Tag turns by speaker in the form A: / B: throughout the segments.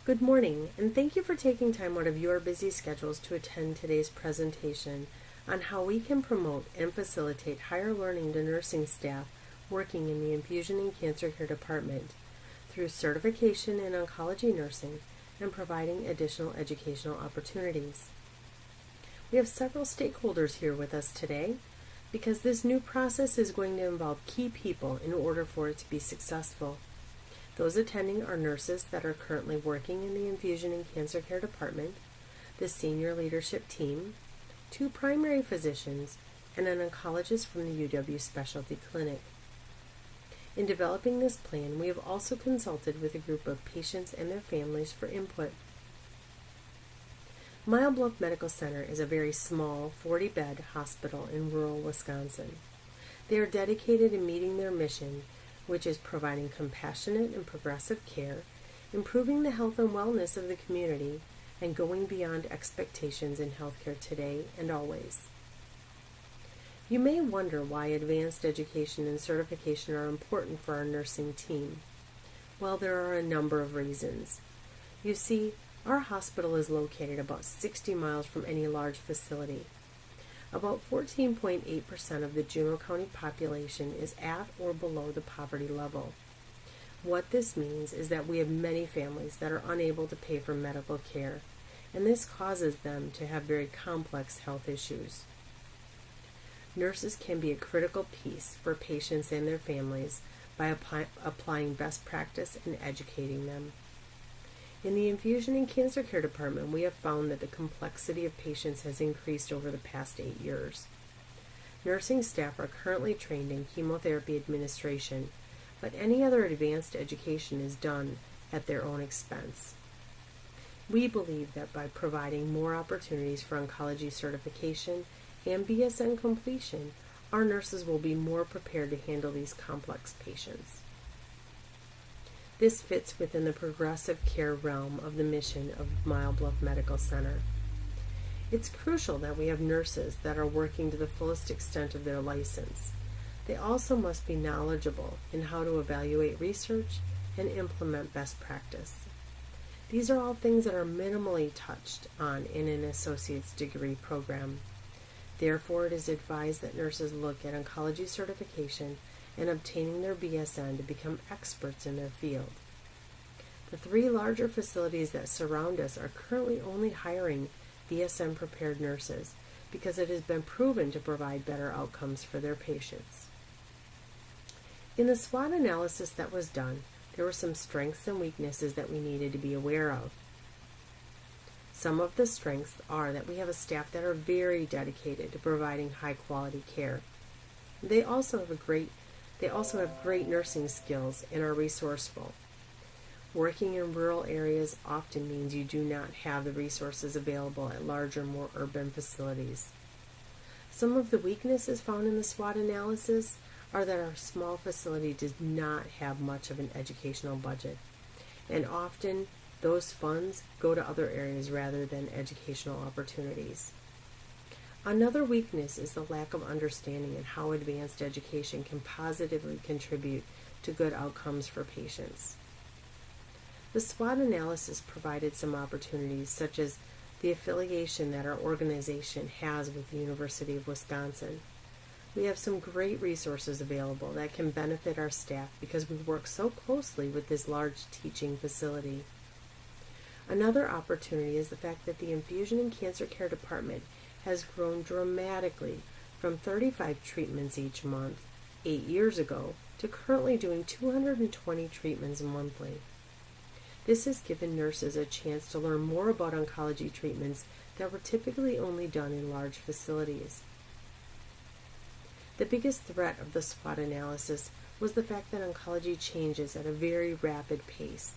A: Good morning, and thank you for taking time out of your busy schedules to attend today's presentation on how we can promote and facilitate higher learning to nursing staff working in the Infusion and Cancer Care Department through certification in oncology nursing and providing additional educational opportunities. We have several stakeholders here with us today because this new process is going to involve key people in order for it to be successful. Those attending are nurses that are currently working in the Infusion and Cancer Care Department, the senior leadership team, 2 primary physicians, and an oncologist from the UW Specialty Clinic. In developing this plan, we have also consulted with a group of patients and their families for input. Mile Bluff Medical Center is a very small 40-bed hospital in rural Wisconsin. They are dedicated in meeting their mission, which is providing compassionate and progressive care, improving the health and wellness of the community, and going beyond expectations in healthcare today and always. You may wonder why advanced education and certification are important for our nursing team. Well, there are a number of reasons. You see, our hospital is located about 60 miles from any large facility. About 14.8% of the Juneau County population is at or below the poverty level. What this means is that we have many families that are unable to pay for medical care, and this causes them to have very complex health issues. Nurses can be a critical piece for patients and their families by applying best practice and educating them. In the Infusion and Cancer Care Department, we have found that the complexity of patients has increased over the past 8 years. Nursing staff are currently trained in chemotherapy administration, but any other advanced education is done at their own expense. We believe that by providing more opportunities for oncology certification and BSN completion, our nurses will be more prepared to handle these complex patients. This fits within the progressive care realm of the mission of Mile Bluff Medical Center. It's crucial that we have nurses that are working to the fullest extent of their license. They also must be knowledgeable in how to evaluate research and implement best practice. These are all things that are minimally touched on in an associate's degree program. Therefore, it is advised that nurses look at oncology certification and obtaining their BSN to become experts in their field. The 3 larger facilities that surround us are currently only hiring BSN prepared nurses because it has been proven to provide better outcomes for their patients. In the SWOT analysis that was done, there were some strengths and weaknesses that we needed to be aware of. Some of the strengths are that we have a staff that are very dedicated to providing high quality care. They also have great nursing skills and are resourceful. Working in rural areas often means you do not have the resources available at larger, more urban facilities. Some of the weaknesses found in the SWOT analysis are that our small facility does not have much of an educational budget, and often those funds go to other areas rather than educational opportunities. Another weakness is the lack of understanding in how advanced education can positively contribute to good outcomes for patients. The SWOT analysis provided some opportunities, such as the affiliation that our organization has with the University of Wisconsin. We have some great resources available that can benefit our staff because we work so closely with this large teaching facility. Another opportunity is the fact that the Infusion and Cancer Care Department has grown dramatically from 35 treatments each month 8 years ago to currently doing 220 treatments monthly. This has given nurses a chance to learn more about oncology treatments that were typically only done in large facilities. The biggest threat of the SWOT analysis was the fact that oncology changes at a very rapid pace.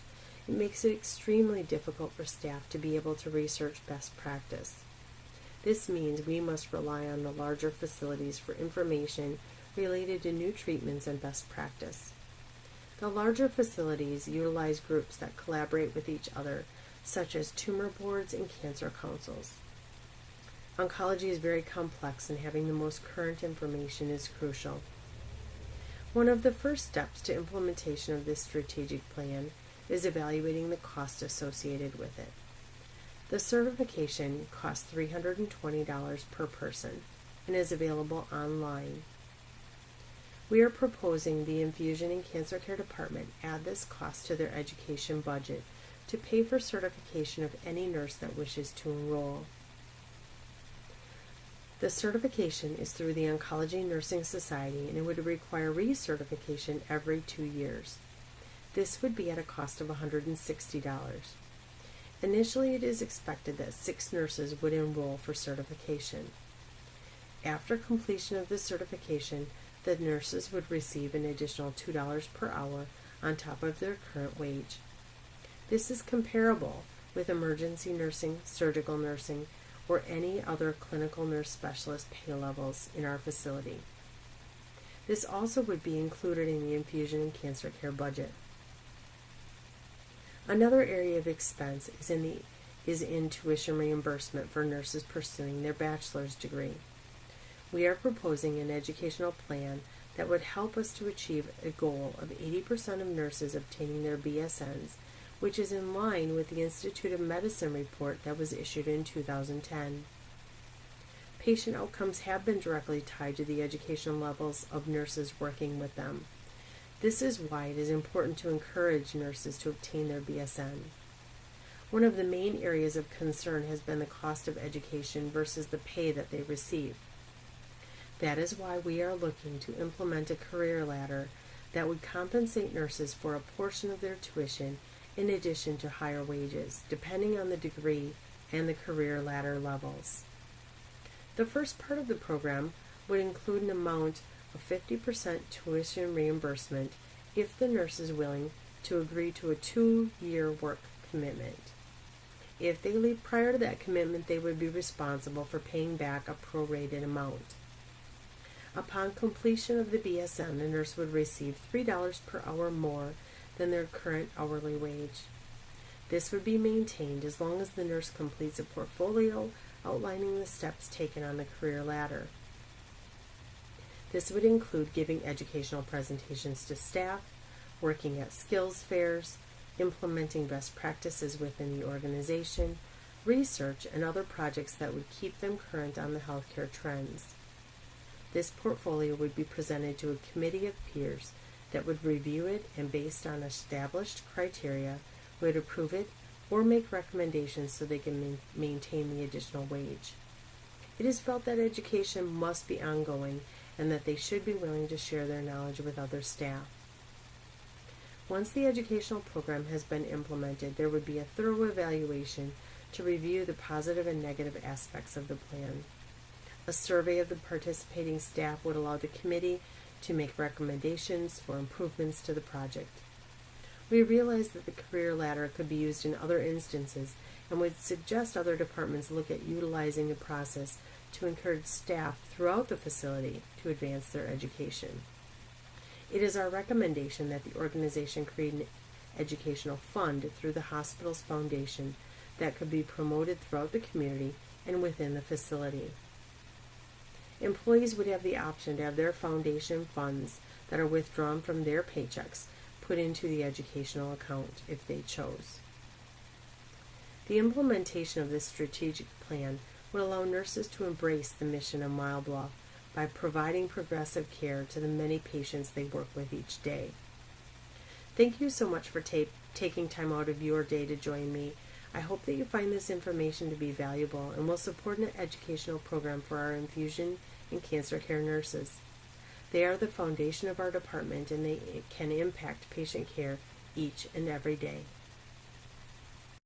A: It makes it extremely difficult for staff to be able to research best practice. This means we must rely on the larger facilities for information related to new treatments and best practice. The larger facilities utilize groups that collaborate with each other, such as tumor boards and cancer councils. Oncology is very complex, and having the most current information is crucial. One of the first steps to implementation of this strategic plan is evaluating the cost associated with it. The certification costs $320 per person and is available online. We are proposing the Infusion and Cancer Care Department add this cost to their education budget to pay for certification of any nurse that wishes to enroll. The certification is through the Oncology Nursing Society, and it would require recertification every 2 years. This would be at a cost of $160. Initially, it is expected that 6 nurses would enroll for certification. After completion of the certification, the nurses would receive an additional $2 per hour on top of their current wage. This is comparable with emergency nursing, surgical nursing, or any other clinical nurse specialist pay levels in our facility. This also would be included in the infusion and cancer care budget. Another area of expense is in tuition reimbursement for nurses pursuing their bachelor's degree. We are proposing an educational plan that would help us to achieve a goal of 80% of nurses obtaining their BSNs, which is in line with the Institute of Medicine report that was issued in 2010. Patient outcomes have been directly tied to the educational levels of nurses working with them. This is why it is important to encourage nurses to obtain their BSN. One of the main areas of concern has been the cost of education versus the pay that they receive. That is why we are looking to implement a career ladder that would compensate nurses for a portion of their tuition in addition to higher wages, depending on the degree and the career ladder levels. The first part of the program would include an amount of 50% tuition reimbursement if the nurse is willing to agree to a 2-year work commitment. If they leave prior to that commitment, they would be responsible for paying back a prorated amount. Upon completion of the BSN, the nurse would receive $3 per hour more than their current hourly wage. This would be maintained as long as the nurse completes a portfolio outlining the steps taken on the career ladder. This would include giving educational presentations to staff, working at skills fairs, implementing best practices within the organization, research, and other projects that would keep them current on the healthcare trends. This portfolio would be presented to a committee of peers that would review it and, based on established criteria, would approve it or make recommendations so they can maintain the additional wage. It is felt that education must be ongoing and that they should be willing to share their knowledge with other staff. Once the educational program has been implemented, there would be a thorough evaluation to review the positive and negative aspects of the plan. A survey of the participating staff would allow the committee to make recommendations for improvements to the project. We realize that the career ladder could be used in other instances and would suggest other departments look at utilizing the process to encourage staff throughout the facility to advance their education. It is our recommendation that the organization create an educational fund through the hospital's foundation that could be promoted throughout the community and within the facility. Employees would have the option to have their foundation funds that are withdrawn from their paychecks put into the educational account if they chose. The implementation of this strategic plan would allow nurses to embrace the mission of Mile Bluff by providing progressive care to the many patients they work with each day. Thank you so much for taking time out of your day to join me. I hope that you find this information to be valuable and will support an educational program for our infusion and cancer care nurses. They are the foundation of our department, and they can impact patient care each and every day.